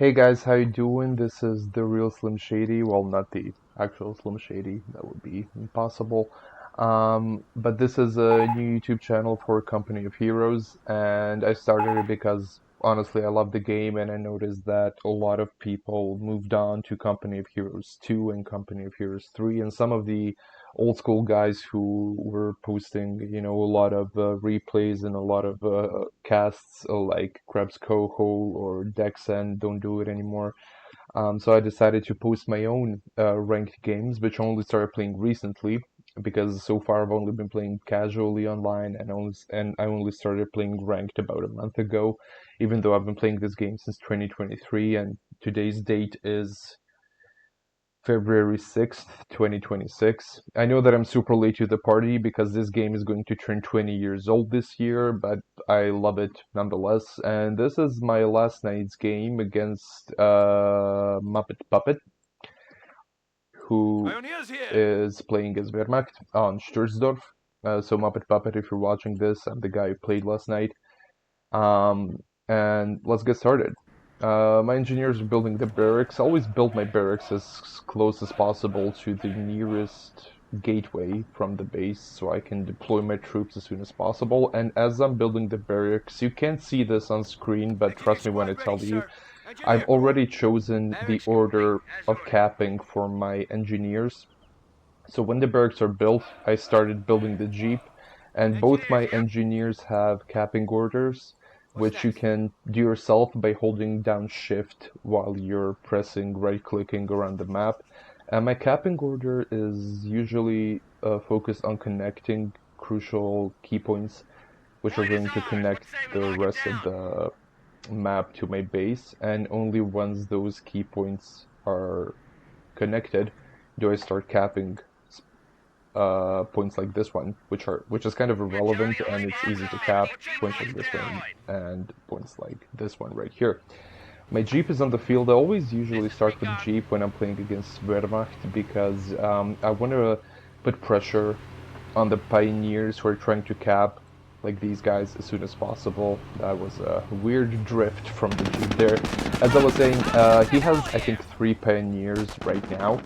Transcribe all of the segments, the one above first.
Hey guys, how you doing? This is the real Slim Shady. Well, not the actual Slim Shady. That would be impossible. But this is a new YouTube channel for Company of Heroes, and I started it because honestly, I love the game, and I noticed that a lot of people moved on to Company of Heroes 2 and Company of Heroes 3, and some of the old school guys who were posting, a lot of replays and a lot of casts like Krebs Coho or Dexen don't do it anymore. So I decided to post my own ranked games, which I only started playing recently because so far I've only been playing casually online and I only started playing ranked about a month ago, even though I've been playing this game since 2023 and today's date is February 6th, 2026. I know that I'm super late to the party because this game is going to turn 20 years old this year, but I love it nonetheless. And this is my last night's game against Muppetpuppet, who Pioneers here! is playing as Wehrmacht on Sturzdorf. So Muppetpuppet, if you're watching this, I'm the guy who played last night. Um, and let's get started. My engineers are building the barracks. I always build my barracks as close as possible to the nearest gateway from the base so I can deploy my troops as soon as possible. And as I'm building the barracks, you can't see this on screen, but Making your trust me when I squad ready, tell you, sir. I've Engineer corps. already chosen the Barracks complete, order as of ordered. capping for my engineers. So when the barracks are built, I started building the jeep, and both Engineers my here. engineers have capping orders, What's which you next? can do yourself by holding down shift while you're pressing right-clicking around the map. And my capping order is usually focused on connecting crucial key points, which are Point is going to ours. What connect say we the lock it rest of down? the map to my base. And only once those key points are connected do I start capping points like this one, which is kind of We're carrying irrelevant, a and heavy it's easy to barrage. cap Watch your points marks like this one behind. and points like this one right here. My Jeep is on the field. I always This usually is start with recon. Jeep when I'm playing against Wehrmacht because I want to put pressure on the pioneers who are trying to cap like these guys as soon as possible. That was a weird drift from the Jeep there. As I was saying, he has I think 3 pioneers right now.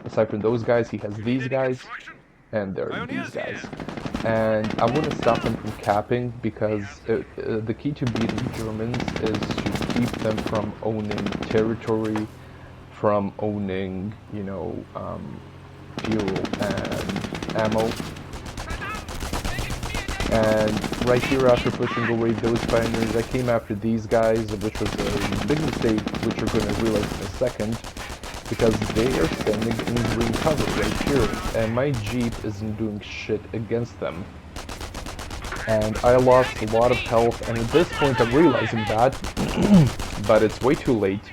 Aside from those guys, he has You need these any guys construction? and there are these Pioneers here. guys. And I want to stop them from capping because the key to beating Germans is to keep them from owning territory, from owning, fuel and ammo. And right here, after pushing away those pioneers, I came after these guys, which was a big mistake, which you're going to realize in a second, because they are standing in green cover right here, and my Jeep isn't doing shit against them. And I lost a lot of health, and at this point I'm realizing that, but it's way too late,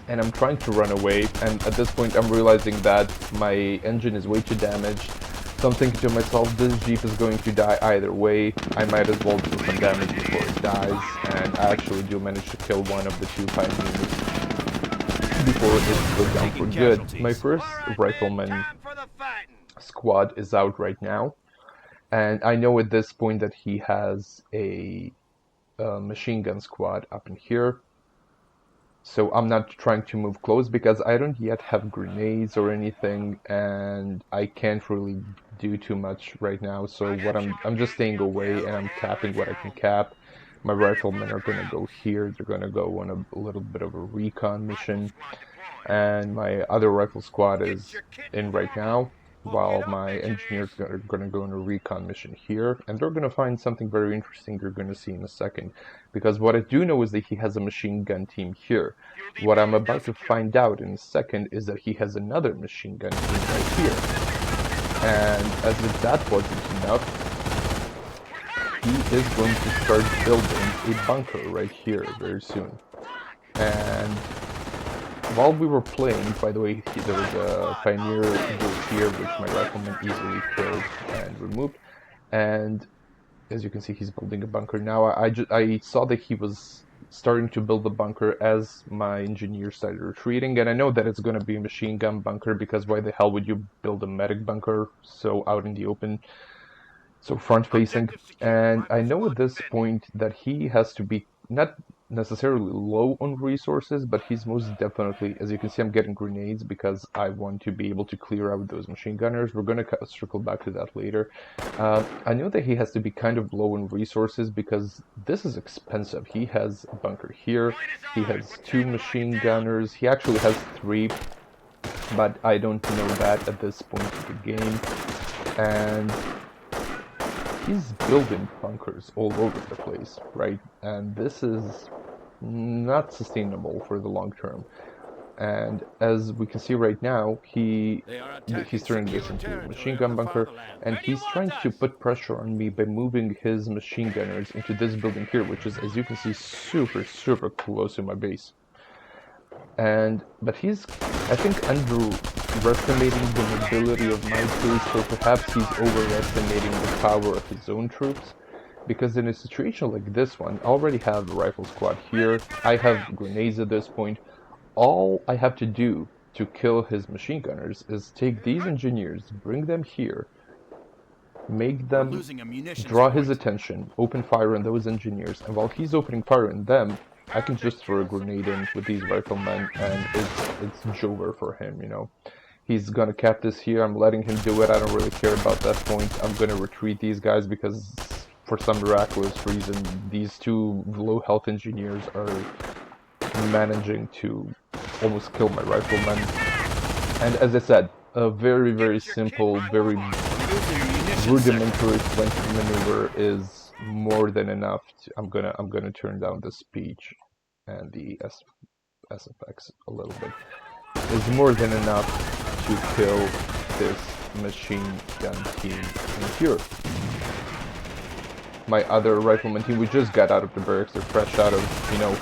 and I'm trying to run away, and at this point I'm realizing that my engine is way too damaged, so I'm thinking to myself, this Jeep is going to die either way, I might as well do some damage before it dies, and I actually do manage to kill one of the 2 pioneers before it goes down for Taking good. My casualties. All first right, men. rifleman Time for the fighting. squad is out right now, and I know at this point that he has a machine gun squad up in here. So I'm not trying to move close because I don't yet have grenades or anything, and I can't really do too much right now. So what I'm just staying away and I'm capping what I can cap. My Ready for riflemen the are gonna go crowds. here. They're gonna go on a little bit of a recon Rifle mission, squad deployed. and my other rifle squad Get is your kit in and right form up. now, Hook it while up, my engineers. engineers are going to go on a recon mission here, and they're going to find something very interesting you're going to see in a second. Because what I do know is that he has a machine gun team here. Fuel What depot I'm is now about to secure. find out in a second is that he has another machine gun team right here. And as if that wasn't enough, he is going to start building a bunker right here very soon. And while we were playing, by the way, there was Rifle a squad on pioneer the built move. here, which my Go rifleman easily killed and removed. And as you can see, he's building a bunker now. I saw that he was starting to build the bunker as my engineer started retreating, and I know that it's going to be a machine gun bunker because why the hell would you build a medic bunker so out in the open, so front facing? Objective secure. And I Rifle know at squad this defending. point that he has to be not necessarily low on resources, but he's most definitely, as you can see, I'm getting grenades because I want to be able to clear out those machine gunners. We're going to circle back to that later. I know that he has to be kind of low on resources because this is expensive. He has a bunker here, he has two machine gunners, he actually has three, but I don't know that at this point of the game. And he's building bunkers all over the place, right? And this is not sustainable for the long term. And as we can see right now, he's turning this into a machine gun bunker, and he's trying to put pressure on me by moving his machine gunners into this building here, which is, as you can see, super close to my base. But he's, I think, underestimating the mobility of my troops, or perhaps he's overestimating the power of his own troops. Because in a situation like this one, I already have a rifle squad here, I have grenades at this point. All I have to do to kill his machine gunners is take these engineers, bring them here, make them draw his attention, open fire on those engineers, and while he's opening fire on them, I can just throw a grenade in with these riflemen, and it's over for him, you know. He's gonna cap this here, I'm letting him do it, I don't really care about that point. I'm gonna retreat these guys because for some miraculous reason, these two low health engineers are managing to almost kill my riflemen. And as I said, a very simple, very rudimentary flanking maneuver is more than enough. I'm gonna turn down the speech and the SFX a little bit. Is more than enough to kill this machine gun team in here. My other rifleman team, we just got out of the barracks. They're fresh out of, you know,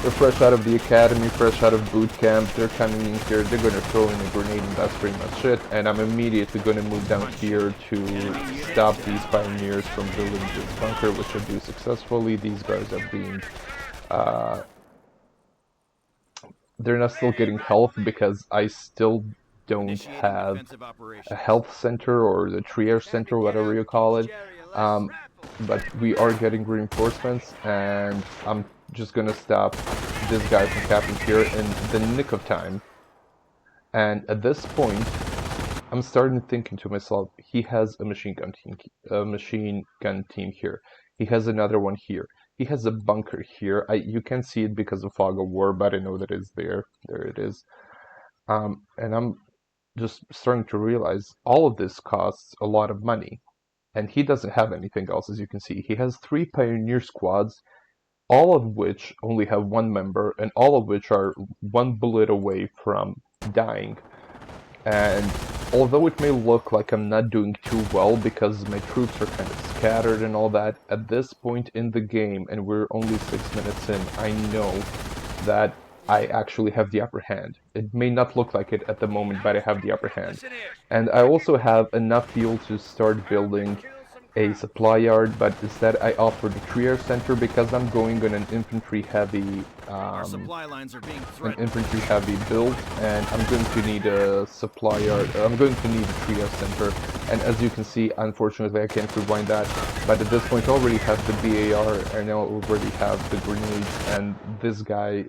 they're fresh out of the academy, fresh out of boot camp. They're coming in here, they're gonna throw in a grenade, and that's pretty much it. And I'm immediately gonna move down here to stop these pioneers from building this bunker, which I do successfully. These guys are being, they're not still getting health because I still don't have a health center or the triage center, whatever you call it. But we are getting reinforcements, and I'm just gonna stop this guy from capping here in the nick of time. And at this point, I'm starting thinking to myself, he has a machine gun team here. He has another one here. He has a bunker here. You can't see it because of fog of war, but I know that it's there. There it is. And I'm just starting to realize all of this costs a lot of money. And he doesn't have anything else, as you can see. He has 3 pioneer squads, all of which only have 1 member, and all of which are 1 bullet away from dying. And although it may look like I'm not doing too well because my troops are kind of scattered and all that, at this point in the game, and we're only 6 minutes in, I know that I actually have the upper hand. It may not look like it at the moment, but I have the upper hand. And I also have enough fuel to start building a supply yard, but instead I offered a triage center because I'm going on an infantry heavy build, and I'm going to need a supply yard. I'm going to need a triage center, and as you can see, unfortunately I can't rewind that, but at this point I already have the BAR, and I already have the grenades, and this guy,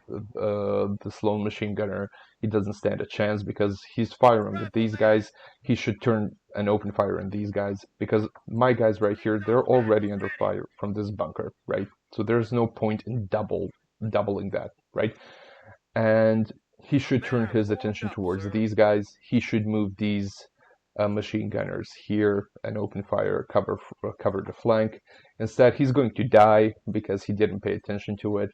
this lone machine gunner, he doesn't stand a chance because he's firing at these guys. He should turn and open fire on these guys, because my guys right here, they're already under fire from this bunker, right? So there's no point in doubling that, right? And he should turn his attention towards these guys. He should move these machine gunners here and open fire, cover the flank. Instead, he's going to die because he didn't pay attention to it.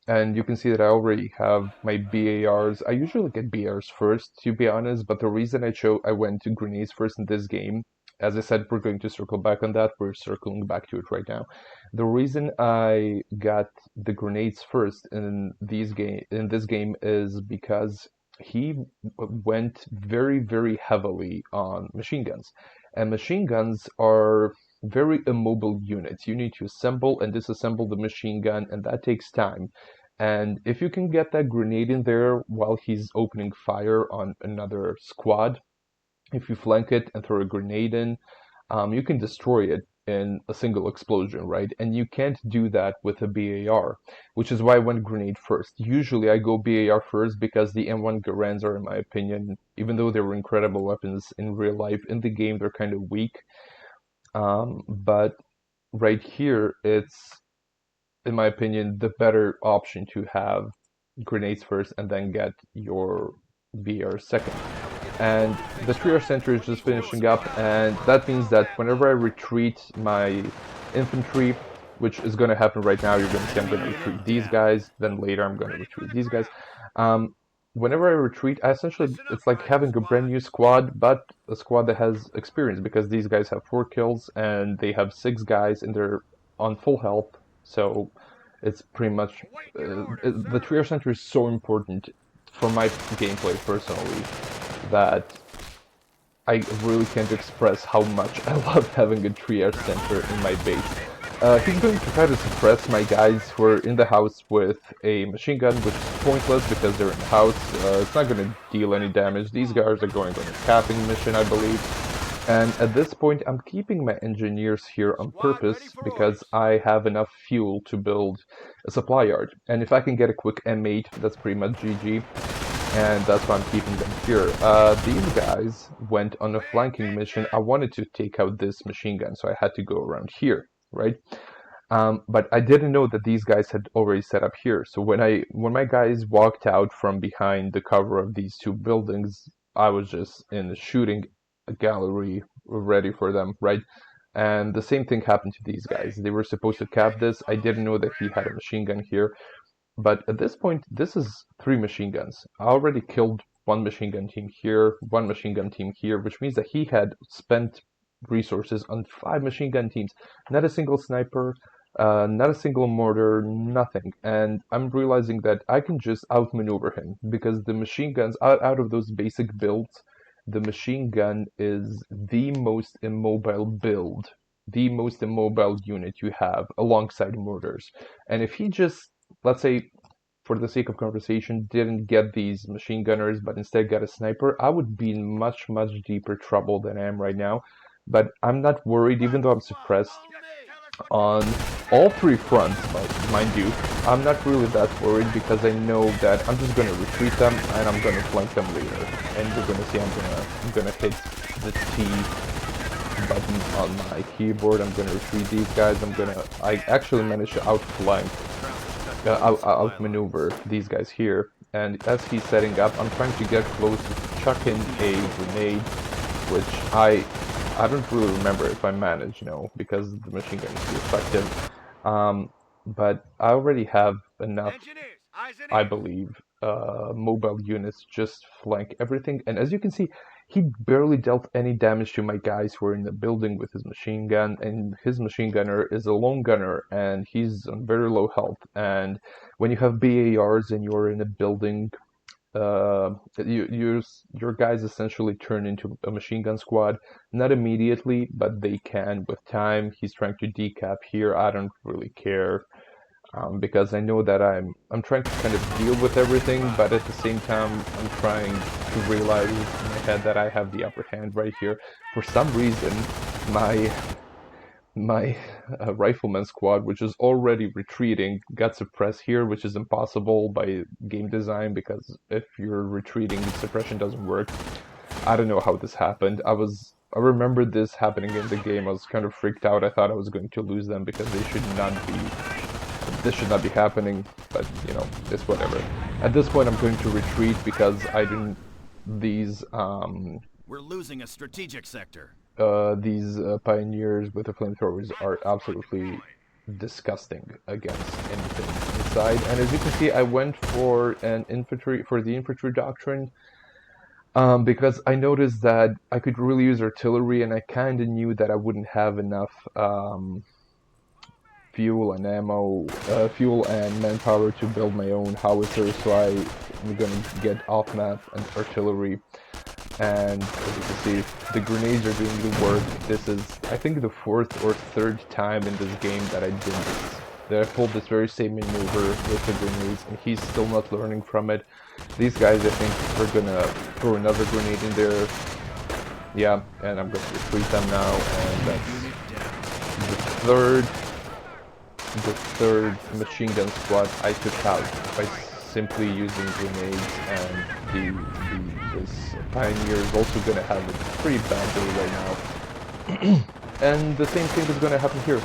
And you can see that I already have my BARs. I usually get BARs first, to be honest, but the reason I went to grenades first in this game, as I said, we're going to circle back on that. We're circling back to it right now. The reason I got the grenades first in this game is because he went very heavily on machine guns. And machine guns are very immobile units. You need to assemble and disassemble the machine gun, and that takes time. And if you can get that grenade in there while he's opening fire on another squad, if you flank it and throw a grenade in, you can destroy it in a single explosion, right? And you can't do that with a BAR, which is why I went grenade first. Usually I go BAR first because the M1 Garands are, in my opinion, even though they were incredible weapons in real life, in the game they're kind of weak. But right here, it's, in my opinion, the better option to have grenades first and then get your BR second. And the triage center is just finishing up, and that means that whenever I retreat my infantry, which is going to happen right now, you're going to see I'm going to retreat these guys, then later I'm going to retreat these guys. Whenever I retreat, it's like having a brand new squad, but a squad that has experience, because these guys have 4 kills and they have 6 guys and they're on full health, so it's pretty much the triage center is so important for my gameplay personally that I really can't express how much I love having a triage center in my base. He's going to try to suppress my guys who are in the house with a machine gun, which is pointless because they're in the house. It's not going to deal any damage. These guys are going on a capping mission, I believe. And at this point, I'm keeping my engineers here on purpose because I have enough fuel to build a supply yard. And if I can get a quick M8, that's pretty much GG. And that's why I'm keeping them here. These guys went on a flanking mission. I wanted to take out this machine gun, so I had to go around here, right? But I didn't know that these guys had already set up here. So when my guys walked out from behind the cover of these 2 buildings, I was just in the shooting gallery ready for them, right? And the same thing happened to these guys. They were supposed to cap this. I didn't know that he had a machine gun here. But at this point, this is 3 machine guns. I already killed 1 machine gun team here, 1 machine gun team here, which means that he had spent resources on 5 machine gun teams. Not a single sniper, not a single mortar, nothing. And I'm realizing that I can just outmaneuver him because the machine guns, out of those basic builds, the machine gun is the most immobile build, the most immobile unit you have alongside mortars. And if he just, let's say, for the sake of conversation, didn't get these machine gunners, but instead got a sniper, I would be in much, much deeper trouble than I am right now. But I'm not worried, even though I'm suppressed on all 3 fronts, mind you. I'm not really that worried because I know that I'm just going to retreat them and I'm going to flank them later. And you're going to see I'm gonna hit the T button on my keyboard. I'm gonna retreat these guys. I actually managed to outflank, outmaneuver these guys here. And as he's setting up, I'm trying to get close to chuck in a grenade, which I don't really remember if I managed, because the machine gun is too effective. But I already have enough, I believe, mobile units just flank everything. And as you can see, he barely dealt any damage to my guys who are in the building with his machine gun, and his machine gunner is a lone gunner, and he's on very low health. And when you have BARs and you're in a building, your guys essentially turn into a machine gun squad. Not immediately, but they can with time. He's trying to decap here. I don't really care. Because I know that I'm trying to kind of deal with everything, but at the same time I'm trying to realize in my head that I have the upper hand right here. For some reason, my rifleman squad, which is already retreating, got suppressed here, which is impossible by game design, because if you're retreating, suppression doesn't work. I don't know how this happened. I remember this happening in the game. I was kind of freaked out. I thought I was going to lose them because this should not be happening, but it's whatever. At this point, I'm going to retreat because we're losing a strategic sector. These pioneers with the flamethrowers are absolutely disgusting against anything inside. And as you can see, I went for the infantry doctrine. Because I noticed that I could really use artillery, and I kind of knew that I wouldn't have enough fuel and manpower to build my own howitzer, so I'm gonna get off-map and artillery. And as you can see, the grenades are doing the work. This is, I think, the 4th or 3rd time in this game that I I pulled this very same maneuver with the grenades, and he's still not learning from it. These guys, I think, are gonna throw another grenade in there. Yeah, and I'm gonna retreat them now, and third the third machine gun squad I took out by simply using grenades, and this pioneer is also gonna have it pretty bad day right now. And the same thing is gonna happen here.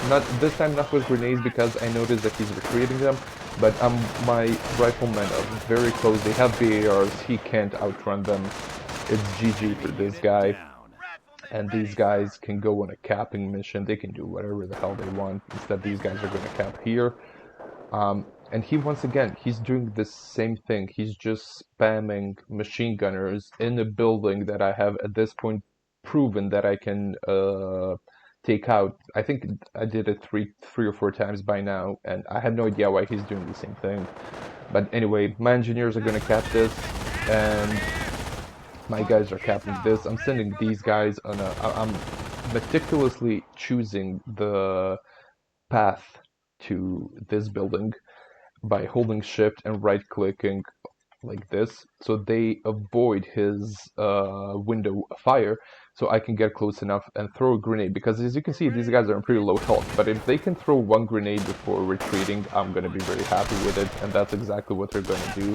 Not this time, not with grenades, because I noticed that he's retreating them, but my riflemen are very close. They have BARs. He can't outrun them. It's GG for this guy. And these guys can go on a capping mission. They can do whatever the hell they want. Instead, these guys are going to cap here. And he, once again, he's doing the same thing. He's just spamming machine gunners in a building that I have at this point proven that I can take out. I think I did it three or four times by now, and I have no idea why he's doing the same thing. But anyway, my engineers are going to cap this, and my guys are capping this. I'm sending these guys on a... I'm meticulously choosing the path to this building by holding shift and right clicking like this, so they avoid his window of fire, so I can get close enough and throw a grenade, because as you can see, these guys are in pretty low health, but if they can throw one grenade before retreating, I'm gonna be very happy with it, and that's exactly what they're gonna do.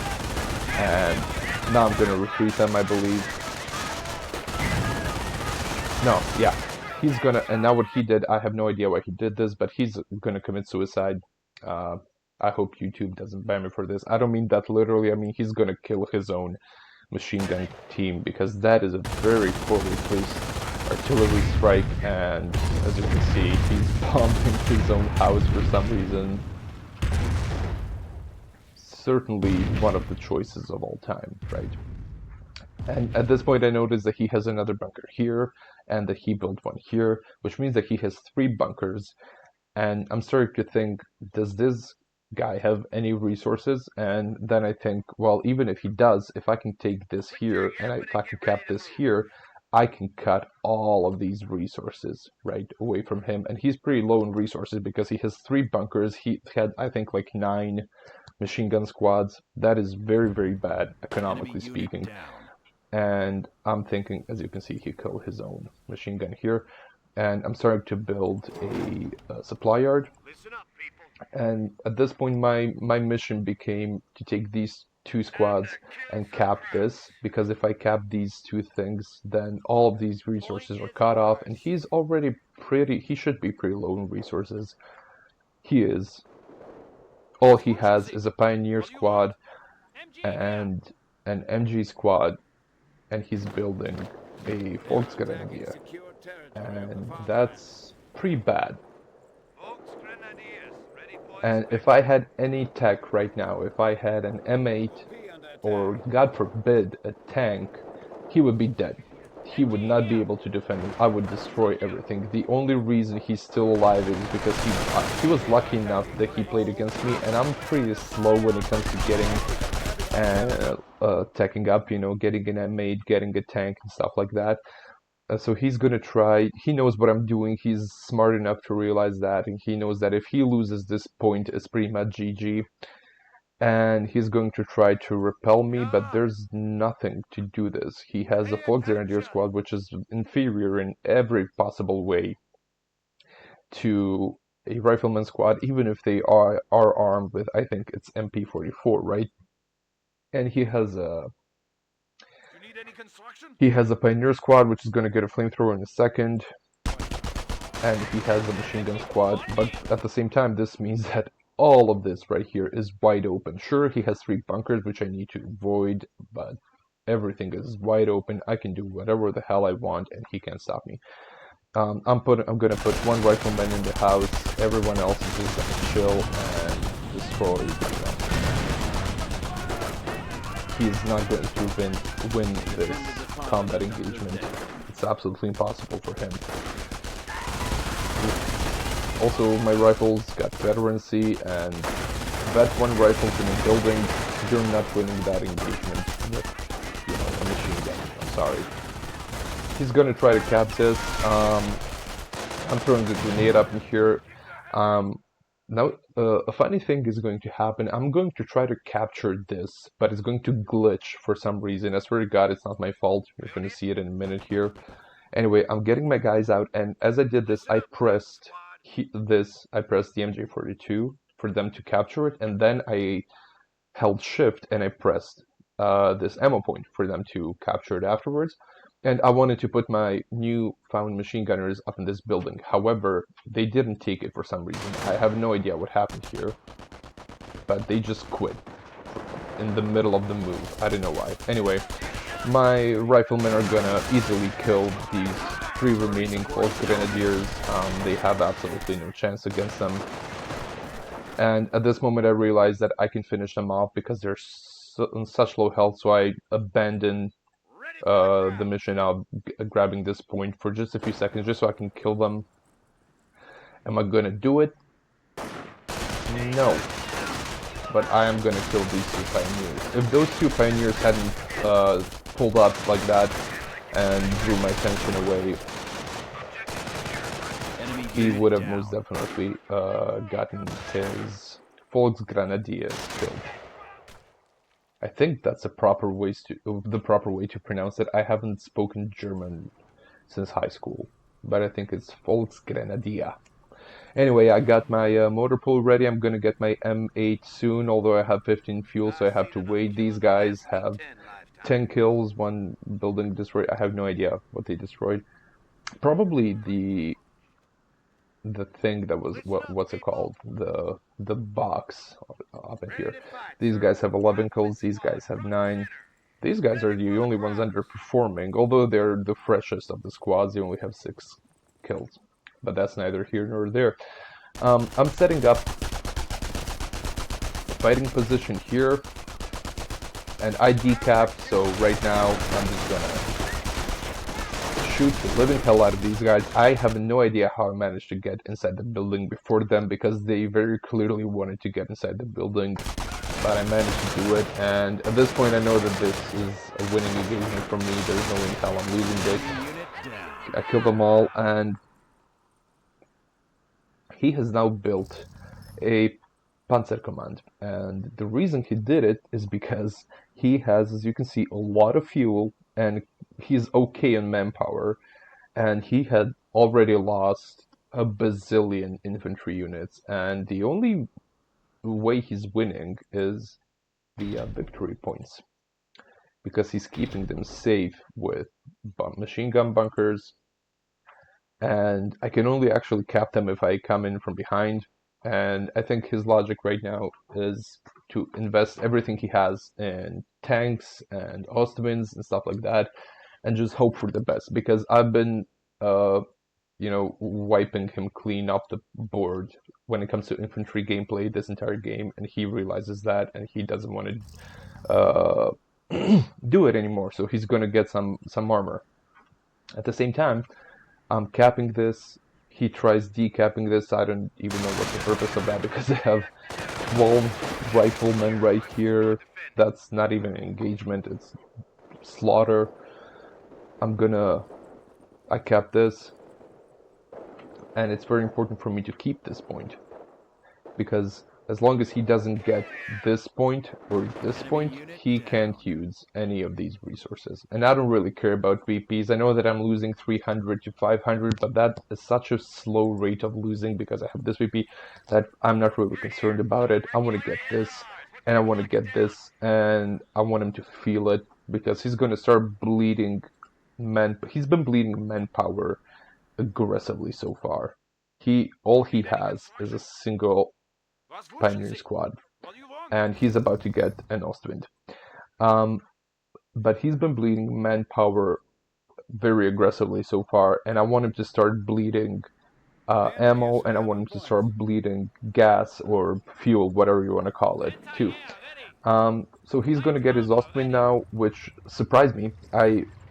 And now I'm gonna retreat them, I believe. No, yeah, he's gonna... And now what he did, I have no idea why he did this, but he's gonna commit suicide. I hope YouTube doesn't ban me for this. I don't mean that literally. I mean he's gonna kill his own machine gun team, because that is a very poorly placed artillery strike, and as you can see, he's bombing his own house for some reason. Certainly one of the choices of all time, right? And at this point I noticed that he has another bunker here, and that he built one here, which means that he has 3 bunkers. And I'm starting to think, does this guy have any resources? And then I think, well, even if he does, if I can take this here, and if I can cap this here, I can cut all of these resources right away from him. And he's pretty low in resources because he has 3 bunkers. He had, I think, like 9 machine gun squads. That is very, very bad, economically speaking. And I'm thinking, as you can see, he killed his own machine gun here. And I'm starting to build a supply yard. And at this point, my mission became to take these 2 squads and cap this, because if I cap these 2 things, then all of these resources are cut off, and he's already he should be pretty low in resources. He is. All he has is a Pioneer squad and an MG squad, and he's building a Volksgrenadier, and that's pretty bad. And if I had any tech right now, if I had an M8 or, God forbid, a tank, he would be dead. He would not be able to defend me. I would destroy everything. The only reason he's still alive is because he was lucky enough that he played against me, and I'm pretty slow when it comes to getting teching up, you know, getting an M8, getting a tank and stuff like that. So he's gonna try. He knows what I'm doing. He's smart enough to realize that, and he knows that if he loses this point, it's pretty much GG. And he's going to try to repel me, but there's nothing to do this. He has a Volksgrenadier squad, which is inferior in every possible way to a rifleman squad, even if they are armed with, I think it's MP44, right? And he has a Pioneer squad, which is going to get a flamethrower in a second, and he has a machine gun squad, but at the same time, this means that all of this right here is wide open. Sure, he has 3 bunkers, which I need to avoid, but everything is wide open. I can do whatever the hell I want, and he can't stop me. I'm gonna put 1 rifleman in the house. Everyone else is just gonna chill and destroy. He's not going to win this combat engagement. It's absolutely impossible for him. Also, my rifles got veterancy, and Vet 1 rifles in a building, you're not winning that engagement with, you know, a machine gun. I'm sorry. He's gonna try to cap this. I'm throwing the grenade up in here. Now, a funny thing is going to happen. I'm going to try to capture this, but it's going to glitch for some reason. I swear to God, it's not my fault. You're going to see it in a minute here. Anyway, I'm getting my guys out, and as I did this, I pressed I pressed the MJ42 for them to capture it, and then I held shift and I pressed this ammo point for them to capture it afterwards. And I wanted to put my new found machine gunners up in this building. However, they didn't take it for some reason. I have no idea what happened here, but they just quit in the middle of the move. I don't know why. Anyway, my riflemen are gonna easily kill these 3 remaining False Grenadiers. They have absolutely no chance against them. And at this moment I realize that I can finish them off because they're on such low health, so I abandon the mission out, grabbing this point for just a few seconds, just so I can kill them. Am I gonna do it? No. But I am gonna kill these 2 pioneers. If those 2 pioneers hadn't pulled up like that and drew my attention away, he would have most definitely gotten his Volksgrenadiers killed. I think that's the proper way to pronounce it. I haven't spoken German since high school, but I think it's Volksgrenadier. Anyway, I got my motor pool ready. I'm gonna get my M8 soon, although I have 15 fuel, so I have to wait. These guys have 10 kills, 1 building destroyed. I have no idea what they destroyed. Probably the thing that was what's it called, the box up in here. These guys have 11 kills, these guys have 9. These guys are the only ones underperforming, although they're the freshest of the squads. They only have 6 kills, but that's neither here nor there. I'm setting up fighting position here, and I decapped, so right now I'm just gonna shoot the living hell out of these guys. I have no idea how I managed to get inside the building before them, because they very clearly wanted to get inside the building, but I managed to do it. And at this point I know that this is a winning engagement for me. There's no way in hell I'm losing this. I killed them all, and he has now built a Panzer Command, and the reason he did it is because he has, as you can see, a lot of fuel, and he's okay in manpower, and he had already lost a bazillion infantry units, and the only way he's winning is via victory points, because he's keeping them safe with machine gun bunkers, and I can only actually cap them if I come in from behind. And I think his logic right now is to invest everything he has in tanks and Ostwinds and stuff like that, and just hope for the best. Because I've been, wiping him clean off the board when it comes to infantry gameplay this entire game, and he realizes that, and he doesn't want to do it anymore. So he's going to get some armor. At the same time, I'm capping this. He tries decapping this. I don't even know what's the purpose of that, because I have 12 riflemen right here. That's not even an engagement, it's slaughter. I cap this, and it's very important for me to keep this point, because as long as he doesn't get this point or this point, he can't use any of these resources. And I don't really care about VPs. I know that I'm losing 300 to 500, but that is such a slow rate of losing because I have this VP that I'm not really concerned about it. I want to get this, and I want to get this, and I want him to feel it, because he's going to start bleeding he's been bleeding manpower aggressively so far. All he has is a single Pioneer squad, and he's about to get an Ostwind. But he's been bleeding manpower very aggressively so far, and I want him to start bleeding ammo, and I want him to start bleeding gas or fuel, whatever you want to call it, too. So he's going to get his Ostwind now, which surprised me.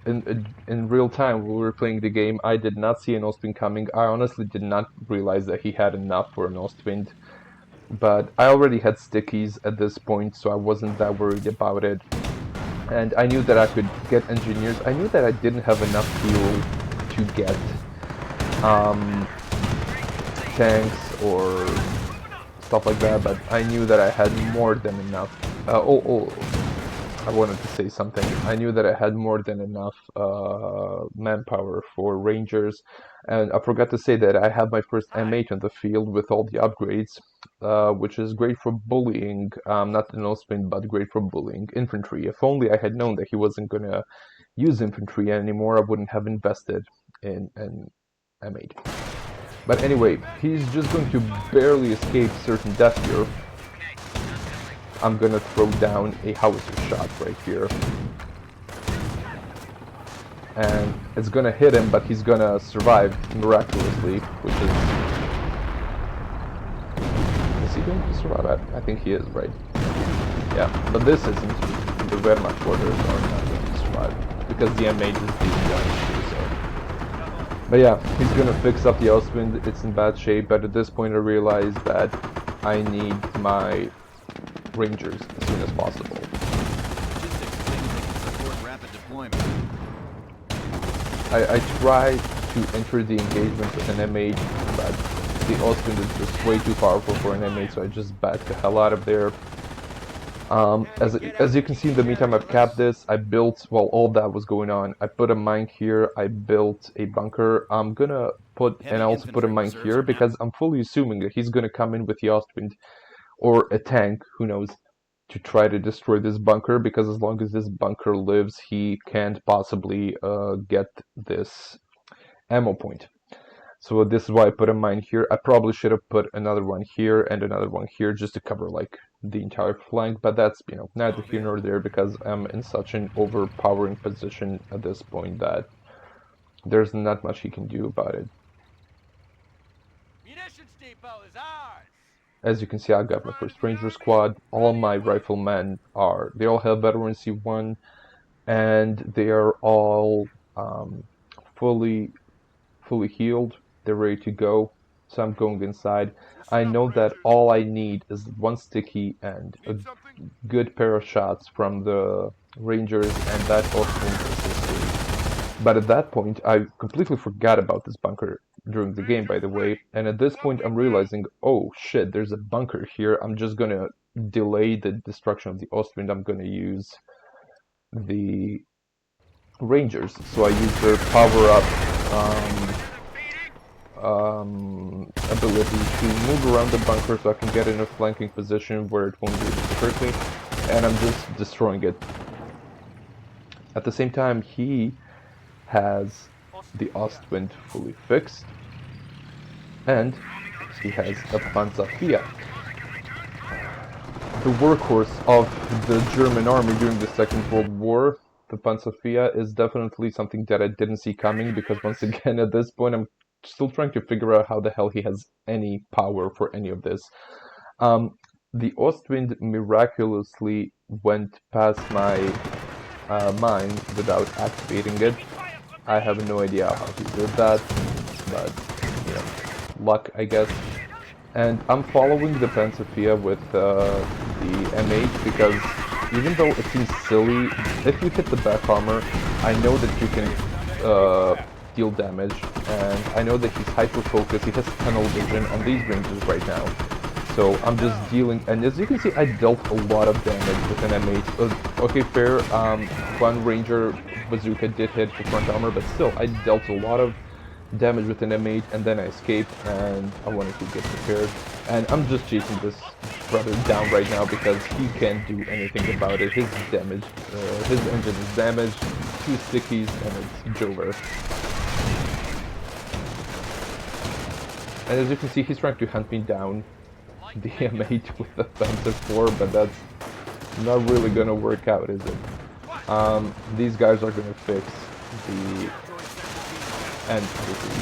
In real time, when we were playing the game, I did not see an Ostwind coming. I honestly did not realize that he had enough for an Ostwind. But I already had stickies at this point, so I wasn't that worried about it. And I knew that I could get engineers. I knew that I didn't have enough fuel to get tanks or stuff like that, but I knew that I had more than enough. I wanted to say something. I knew that I had more than enough manpower for Rangers, and I forgot to say that I have my first M8 on the field with all the upgrades, which is great for bullying, not the no-spin, but great for bullying infantry. If only I had known that he wasn't gonna use infantry anymore, I wouldn't have invested in an M8. But anyway, he's just going to barely escape certain death here. I'm gonna throw down a howitzer shot right here. And it's gonna hit him, but he's gonna survive miraculously, which is he going to survive? I think he is, right? Yeah, but this isn't. The Wehrmacht orders are not going to survive, because the M8 is being damaged too, so. But yeah, he's gonna fix up the Ostwind, it's in bad shape, but at this point I realized that I need my Rangers as soon as possible. I try to enter the engagement with an M8, but the Ostwind is just way too powerful for an M8, so I just back the hell out of there. As you can see in the meantime I've capped this, I built, while all that was going on, I put a mine here, I built a bunker. I'm gonna put, and I also put a mine here, because I'm fully assuming that he's gonna come in with the Ostwind, or a tank, who knows, to try to destroy this bunker, because as long as this bunker lives, he can't possibly get this ammo point. So this is why I put a mine here. I probably should have put another one here and another one here just to cover like the entire flank, but that's, you know, neither here nor there, because I'm in such an overpowering position at this point that there's not much he can do about it. Munitions depot is ours. As you can see, I got my first Ranger squad. All my riflemen they all have veteran C1, and they are all fully healed. They're ready to go. So I'm going inside. I know that all I need is one sticky and a good pair of shots from the Rangers, and that also is history. But at that point, I completely forgot about this bunker during the game, by the way, and at this point I'm realizing, oh shit, there's a bunker here. I'm just gonna delay the destruction of the Ostwind. I'm gonna use the Rangers, so I use their power-up ability to move around the bunker so I can get in a flanking position where it won't be able to hurt me, and I'm just destroying it. At the same time, he has the Ostwind fully fixed, and he has a Panzerfia, the workhorse of the German army during the Second World War. The Panzerfia is definitely something that I didn't see coming, because once again at this point I'm still trying to figure out how the hell he has any power for any of this. The Ostwind miraculously went past my mine without activating it. I have no idea how he did that, but, you know, luck, I guess. And I'm following the Panzerfia with the M8, because even though it seems silly, if you hit the back armor, I know that you can deal damage, and I know that he's hyper-focused, he has tunnel vision on these ranges right now. So I'm just dealing, and as you can see, I dealt a lot of damage with an M8. Okay, fair, one Ranger bazooka did hit the front armor, but still, I dealt a lot of damage with an M8, and then I escaped, and I wanted to get prepared. And I'm just chasing this brother down right now, because he can't do anything about it. His damage, his engine is damaged, 2 stickies, and it's over. And as you can see, he's trying to hunt me down the M8 with the Panzer IV, but that's not really gonna work out, is it? These guys are gonna fix the... and this is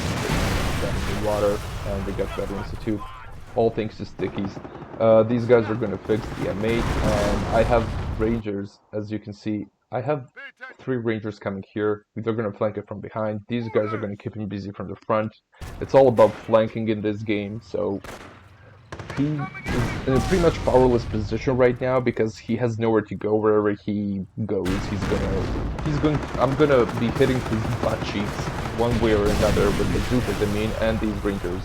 definitely water, and we got Veteran Institute. All thanks to stickies. These guys are gonna fix the M8, and I have Rangers, as you can see. I have 3 Rangers coming here. They're gonna flank it from behind. These guys are gonna keep him busy from the front. It's all about flanking in this game, so he is in a pretty much powerless position right now, because he has nowhere to go. Wherever he goes, I'm gonna be hitting his butt cheeks one way or another with bazookas, and these Rangers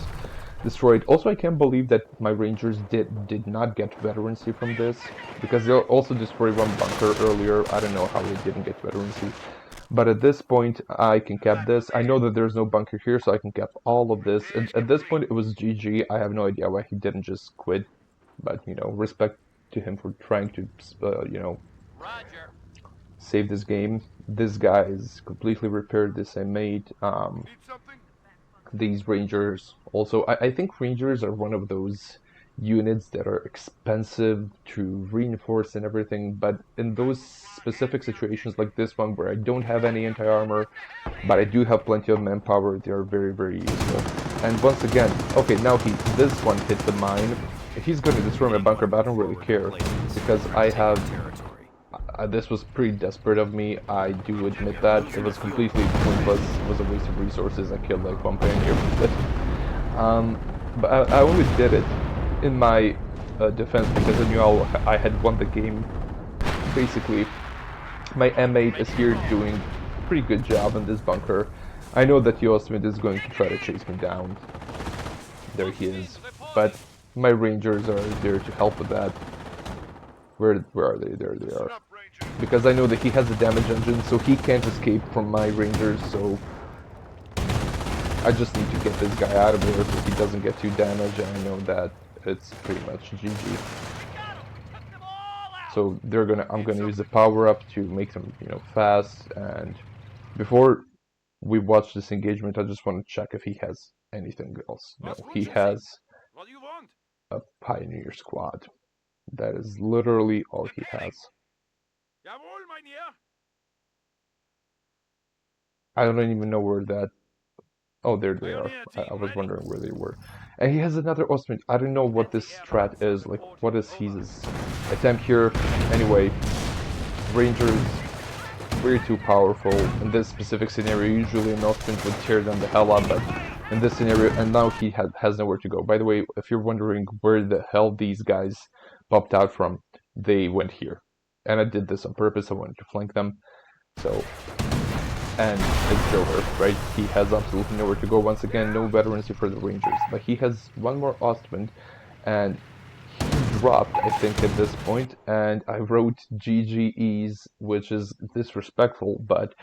destroyed. Also, I can't believe that my Rangers did not get veterancy from this, because they also destroyed one bunker earlier. I don't know how they didn't get veterancy. But at this point, I can cap this. I know that there's no bunker here, so I can cap all of this. At this point, it was GG. I have no idea why he didn't just quit. But, respect to him for trying to, Roger. save this game. This guy is completely repaired this I made. Need something? These Rangers also, I think Rangers are one of those units that are expensive to reinforce and everything, but in those specific situations like this one where I don't have any anti-armor, but I do have plenty of manpower, they are very, very useful. And once again, okay, now this one hit the mine. He's going to destroy my bunker, but I don't really care, because I have this was pretty desperate of me, I do admit that. It was completely pointless, it was a waste of resources, I killed like one pioneer with it. But I only did it in my defense because I knew I had won the game. Basically, my M8 is here doing a pretty good job in this bunker. I know that Yosemite is going to try to chase me down. There he is. But my Rangers are there to help with that. Where are they? There they are. Because I know that he has a damage engine, so he can't escape from my Rangers, so I just need to get this guy out of there so he doesn't get too damaged, and I know that it's pretty much GG. So I'm gonna use the power up to make them, fast, and before we watch this engagement, I just want to check if he has anything else. No, he has What do you want? a Pioneer squad. That is literally all he has. Jawohl, Mynheer. I don't even know where that... Oh, there they are. I was wondering where they were. And he has another Osman. I don't know what this strat is. Like, what is his attempt here? Anyway, Rangers, way too powerful. In this specific scenario, usually an Osman would tear them the hell up, but in this scenario, and now he has nowhere to go. By the way, if you're wondering where the hell these guys popped out from, they went here. And I did this on purpose. I wanted to flank them. So... And it's over, right? He has absolutely nowhere to go. Once again, no veterancy for the Rangers. But he has one more Ostwind, and he dropped, I think, at this point, and I wrote GGEs, which is disrespectful, but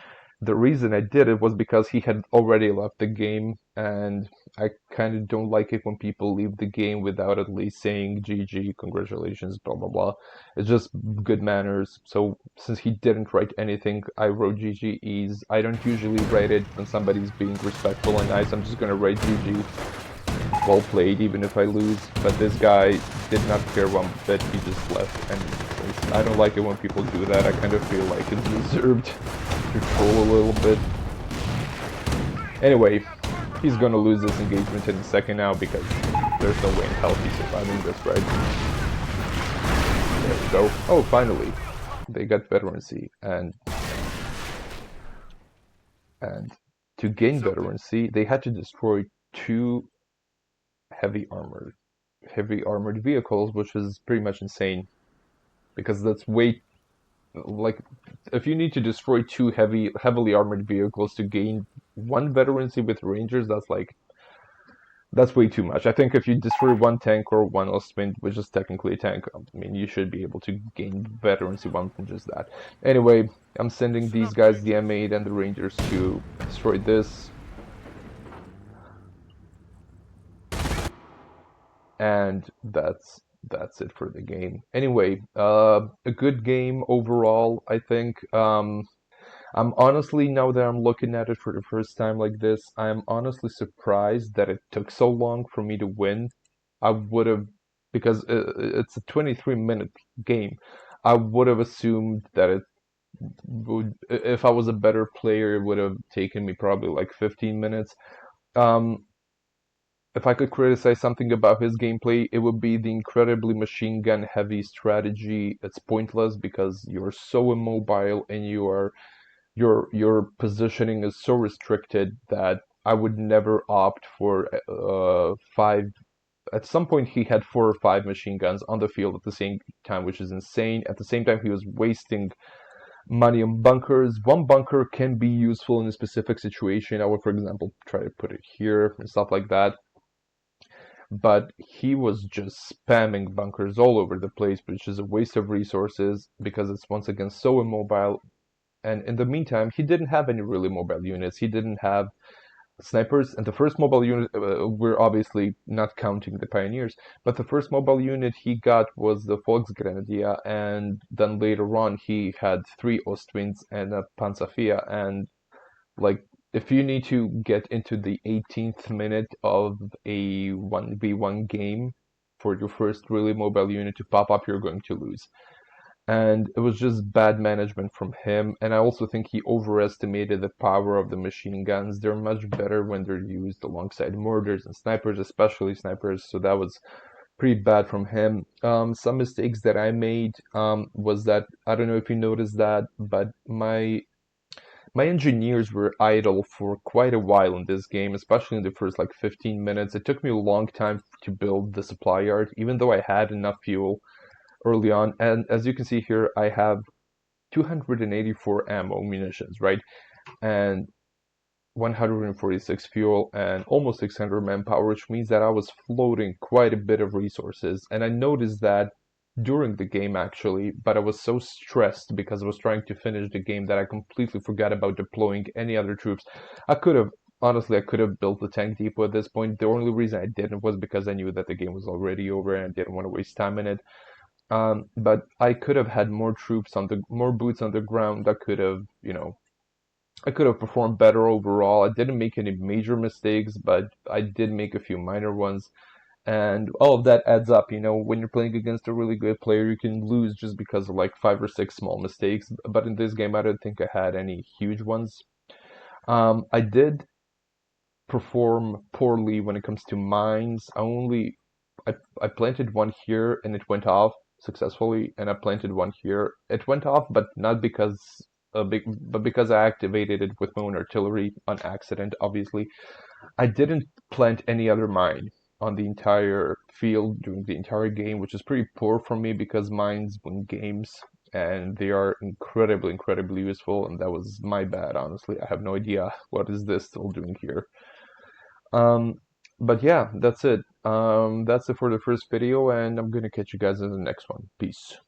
the reason I did it was because he had already left the game, and I kind of don't like it when people leave the game without at least saying GG, congratulations, blah blah blah. It's just good manners. So since he didn't write anything, I wrote GGEs. I don't usually write it when somebody's being respectful and nice. I'm just gonna write GG. Well played, even if I lose. But this guy did not care one bit. He just left, and I don't like it when people do that. I kind of feel like it's deserved to troll a little bit. Anyway, he's gonna lose this engagement in a second now because there's no way in hell he's surviving this, right? There we go. Oh, finally, they got veterancy, and to gain veterancy, they had to destroy two heavy armored vehicles, which is pretty much insane, because that's way, like, if you need to destroy two heavily armored vehicles to gain one veterancy with Rangers, that's way too much. I think if you destroy one tank or one Ostwind, which is technically a tank, I mean, you should be able to gain veterancy one from just that. Anyway, I'm sending these guys, the M8 and the Rangers, to destroy this. And that's it for the game. Anyway, a good game overall, I think. I'm honestly, now that I'm looking at it for the first time like this, I'm honestly surprised that it took so long for me to win. I would have, because it's a 23-minute game. I would have assumed that it would, if I was a better player, it would have taken me probably like 15 minutes. Um, if I could criticize something about his gameplay, it would be the incredibly machine gun heavy strategy. It's pointless because you're so immobile and your positioning is so restricted that I would never opt for five. At some point, he had 4 or 5 machine guns on the field at the same time, which is insane. At the same time, he was wasting money on bunkers. One bunker can be useful in a specific situation. I would, for example, try to put it here and stuff like that. but he was just spamming bunkers all over the place, which is a waste of resources because it's once again so immobile. And in the meantime, he didn't have any really mobile units. He didn't have snipers, and the first mobile unit, we're obviously not counting the pioneers, but the first mobile unit he got was the Volksgrenadier, and then later on he had three Ostwinds and a Panzerfia, and like if you need to get into the 18th minute of a 1v1 game for your first really mobile unit to pop up, you're going to lose. And it was just bad management from him. And I also think he overestimated the power of the machine guns. They're much better when they're used alongside mortars and snipers, especially snipers. So that was pretty bad from him. Some mistakes that I made was that I don't know if you noticed that, but my engineers were idle for quite a while in this game, especially in the first like 15 minutes. It took me a long time to build the supply yard, even though I had enough fuel early on. And as you can see here, I have 284 ammo munitions, right? And 146 fuel and almost 600 manpower, which means that I was floating quite a bit of resources. And I noticed that during the game actually, but I was so stressed because I was trying to finish the game that I completely forgot about deploying any other troops. I could have, honestly, I could have built the tank depot at this point. The only reason I didn't was because I knew that the game was already over and I didn't want to waste time in it. But I could have had more troops on the more boots on the ground. I could have, I could have performed better overall. I didn't make any major mistakes, but I did make a few minor ones. And all of that adds up, when you're playing against a really good player, you can lose just because of like 5 or 6 small mistakes. But in this game, I don't think I had any huge ones. I did perform poorly when it comes to mines. I planted one here and it went off successfully, and I planted one here. It went off, but not because but because I activated it with my own artillery on accident, obviously. I didn't plant any other mine on the entire field during the entire game, which is pretty poor from me because mines win games and they are incredibly, incredibly useful, and that was my bad, honestly. I have no idea what is this still doing here. Um, but yeah, that's it. That's it for the first video, and I'm gonna catch you guys in the next one. Peace.